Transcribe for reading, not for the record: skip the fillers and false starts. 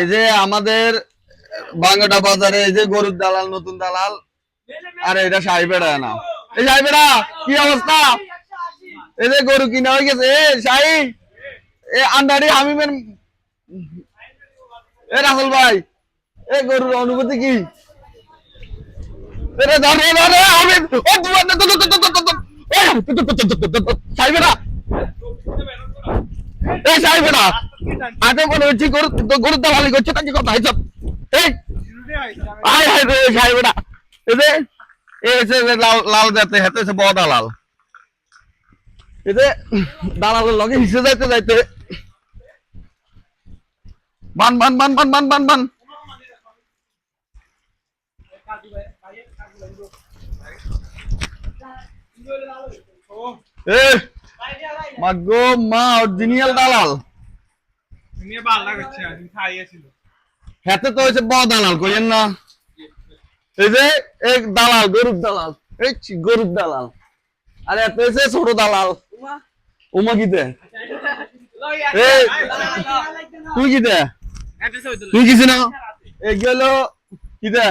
এই যে আমাদের বাঙ্গাটা বাজারে এই যে গরুর দালাল, নতুন দালাল। আরে এটা সাহেবেরা না, এই সাহেবেরা কি অবস্থা? এই যে গরু কিনা হয়ে গেছে। এ শাহি, এ আন্ডারি হামিমের, এ রাহুল ভাই, এ গরুর অনুভূতি কি? ধরে ধরে ধরে হামিম, ও সাহেবেরা, এই সাহেবেরা আগে মনে হচ্ছে গরুর দালালি করছে নাকি কথা হিসাব। এই আয় হায় রে সাহেবেরা, এই যে লাল লাল যাতে হেতে বড় দালাল, এই যে দালালের লগে হিসে যাইতে যাইতে বান বান বান বান বান বান বান। এ মাগো মা অরিজিনাল দালাল। হেতে তো হয়েছে বড় দালাল কইেন না। এই যে এক দালাল, গরুর দালাল, এই গরুর দালাল। আরে এত হয়েছে ছোট দালাল। উমা কিতে? তুই কিতে? তুই কিছু না, এই গেল কিতে?